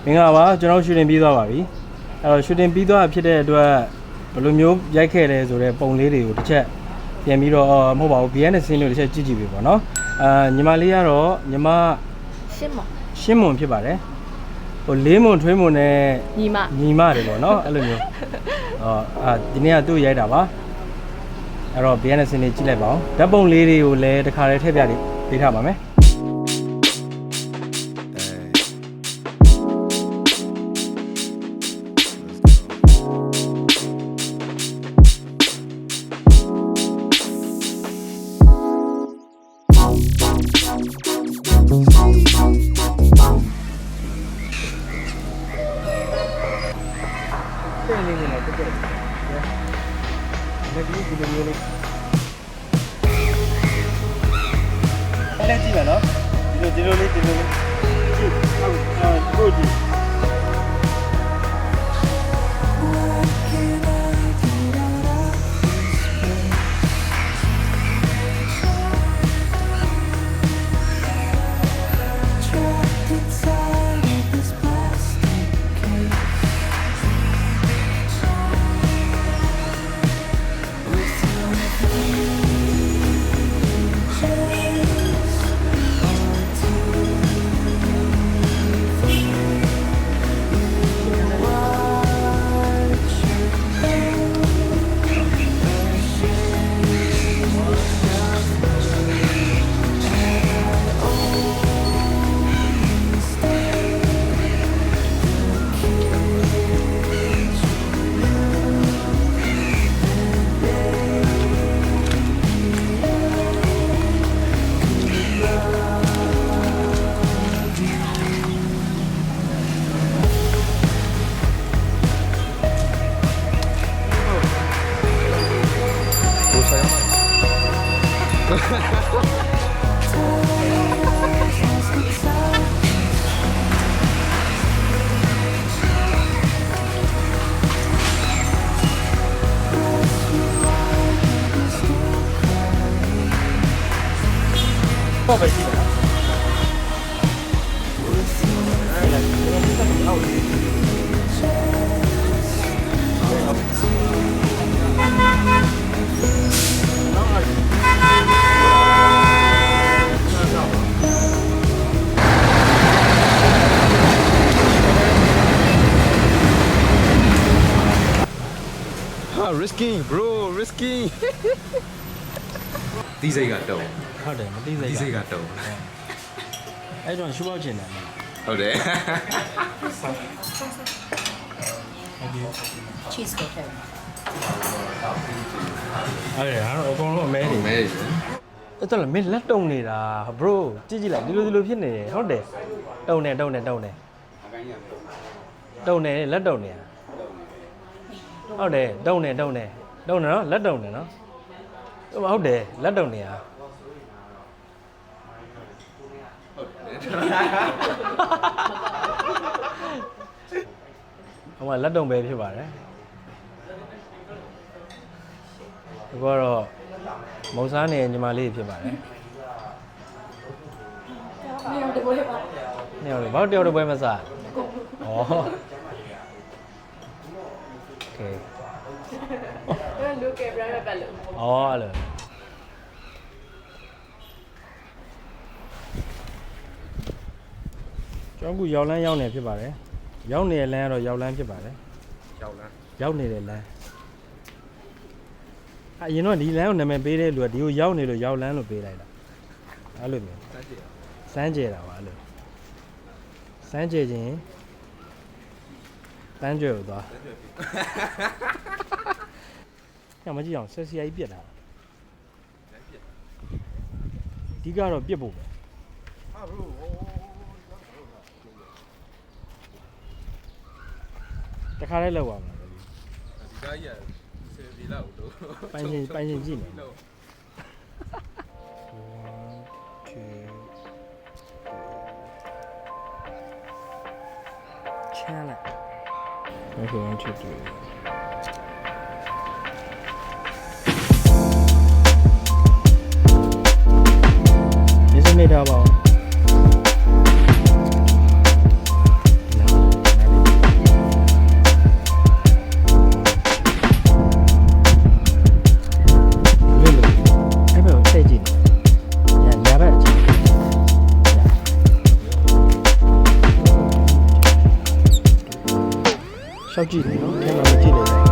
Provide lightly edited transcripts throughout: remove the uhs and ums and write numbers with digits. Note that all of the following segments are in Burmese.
မင်္ဂလာပါကျွန်တော်ရှူတင်ပြီးသွားပါပြီအဲ့တော့ရှူတင်ပြီးသွားဖြစ်တဲ့အတွက်ဘယ်လိုမျိုးရိုက်ခဲ့လဲဆိုတော့ပုံလေးတွေကိုတစ်ချက်ပြန်ပြီးတော့မဟုတ်ပါဘူး BN နဲ့ဆင်းလို့တစ်ချက်ကြည့်ကြည့်ပြီပေါ့နော်ညီမလေးကတော့ညီမရှင်းမွန်ဖြစ်ပါတယ်ဟိုလေးမွန်ထွေးမွန်နဲ့ညီမတယ်ပေါ့နော်အဲ့လိုမျိုးဒီနေ့ကသူ့ရိုက်တာပါအဲ့တော့ BN နဲ့ဆင်းလေးကြည့်လိုက်ပါဦးဓာတ်ပုံလေးတွေကိုလည်းတစ်ခါတည်းထည့်ပြပေးထားပါမယ်အဲ့ကြည့်ပါနော်ဒီလိုလေးကြည့်ဟုတ်ကိုကြည့်ပေါ့ပဲရှိတယ်risking bro risking တီးစိတ်ကတော့ဟုတ်တယ်မသိစိတ် တီးစိတ်ကတော့အဲ့တော့ရှူပေါက်ချင်တယ်ဟုတ်တယ် cheese ကိုထည့်အဲ့ဒါကတော့အကုန်လုံးအမဲတွေအဲ့တော့လည်းမင်းလက်တုံနေတာ bro ကြည့်လိုက်ဒီလိုဖြစ်နေတယ်ဟုတ်တယ်တုံနေလက်တုံနေဟုတ်တယ်တုံနေနော်လက်တုံနေနော်ဟုတ်တယ်လက်တုံနေဟိုမှာလက်တုံပဲဖြစ်ပါတယ်ဒီကတော့မုံစားနေညီမလေးဖြစ်ပါတယ်နေအောင်တပွဲပါနေအောင်ဘာတယောက်တပွဲမစားဩโอเคလူကဲဘရပဲလို့အဲ့လိုကျောင်းကူရောက်လန်းရောက်နေဖြစ်ပါတယ်ရောက်နေတဲ့လမ်းကတော့ရောက်လန်းဖြစ်ပါတယ်ရောက်နေတဲ့လမ်းအရင်တော့ဒီလမ်းကိုနာမည်ပေးတဲ့လူကဒီကိုရောက်နေလို့ရောက်လန်းလို့ပေးလိုက်တာအဲ့လိုမျိုးစမ်းကြဲတာပါအဲ့လိုစမ်းကြဲခြင်းတန်းကြွယ်ကိုသွားညမကြည့်အောင်ဆက်စီယာကြီးပြက်တာဒီကတော့ပြက်ဖို့ပဲတခါလေးလောက်ပါမှာဒီကားကြီးဆယ်ပြီလောက်တော့ပိုင်ရှင်ကြည့်နေချမ်းလိုက် Okay, 1, 2, 3. This is made up of ရှောက်ကြည့်တယ်နော်ထဲမှာကြည့်လိုက်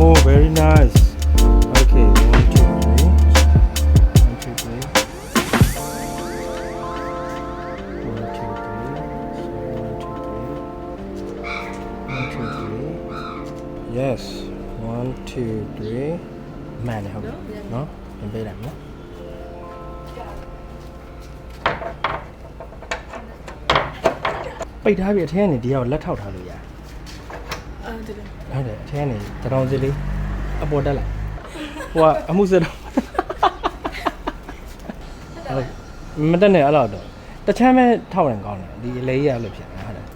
Oh, very nice. Okay, 1, 2, 3. 1, 2, 3. 1, 2, 3. 1, 2, 3. Yes. 1, 2, 3. Man, I hope. No? Em bay làm nhé. Bây giờ bị thế này đi vào lát thao thao rồi à?ဟုတ်တယ်အထဲကနေတရောင်စီလေးအပေါ်တက်လာဟိုကအမှုစတော့မတက်နဲ့အဲ့လောက်တော့တချမ်းပဲထောက်ရင်ကောင်းတယ်ဒီအလေးရလို့ဖြစ်နေတာဟုတ်တယ်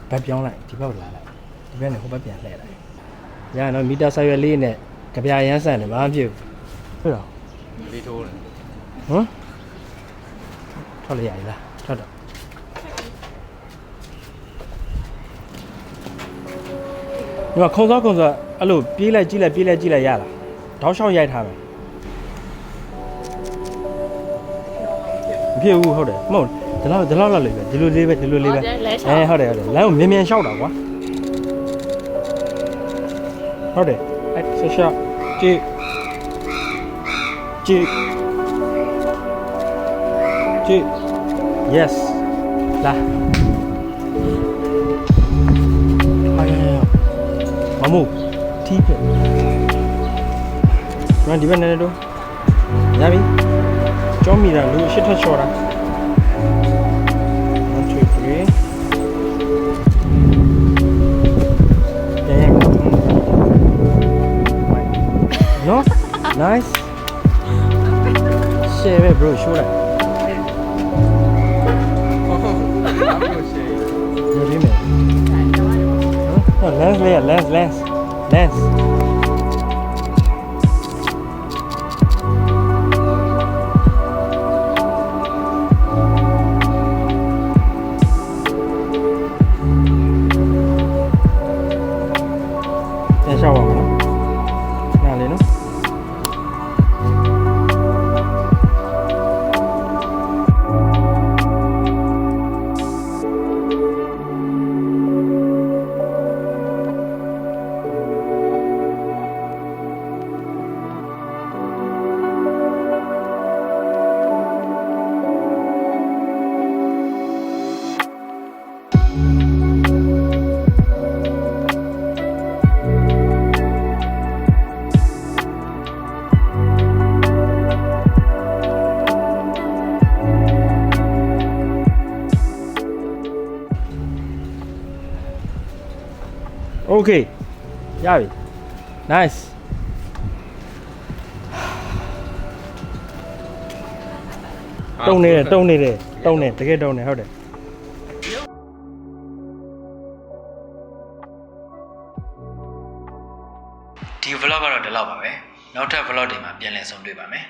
ဘက်ပြောင်းလိုက်ဒီဘက်လာလိုက်ဒီဘက်နဲ့ဟိုဘက်ပြန်လှည့်လိုက်ရနော်မီတာဆိုင်ရွယ်လေးနဲ့ကြပြရမ်းဆန်တယ်မအားဖြစ်ဘူးဟုတ်တော့လေးထိုးတယ်ဟမ်ထွက်လိုက်ရည်လားထွက်တော့ဒီမှာခုံစောအဲ့လိုပြေးလိုက်ကြည့်လိုက်ရလားတောက်လျှောက်ရိုက်ထားမယ်မဖြစ်ဘူးဟုတ်တယ်မဟုတ်ဒီလောက်လောက်လေးပဲဒီလိုလေးပဲဟုတ်တယ်လမ်းကိုမြင်လျှောက်တာကွာဟုတ်တယ်အဲ့ဆက်ရှောက်ကြည့် yes လာမမို့တီးပဲ။ဒီဘက်နဲ့တော့ရပြီ။ကြောမီတာလူရှစ်ထက်ချော်တာ။ 1 2 3 No? Nice. Share it bro, show that. Really man. No, lens layer, lens. Okay. ရပြီ Nice. တုံနေတယ်တကယ်တုံနေဟုတ်တယ်ဒီ vlog ကတော့ဒီလောက်ပါပဲနောက်ထပ် vlog တွေမှာပြန်လည်ဆုံတွေ့ပါမယ်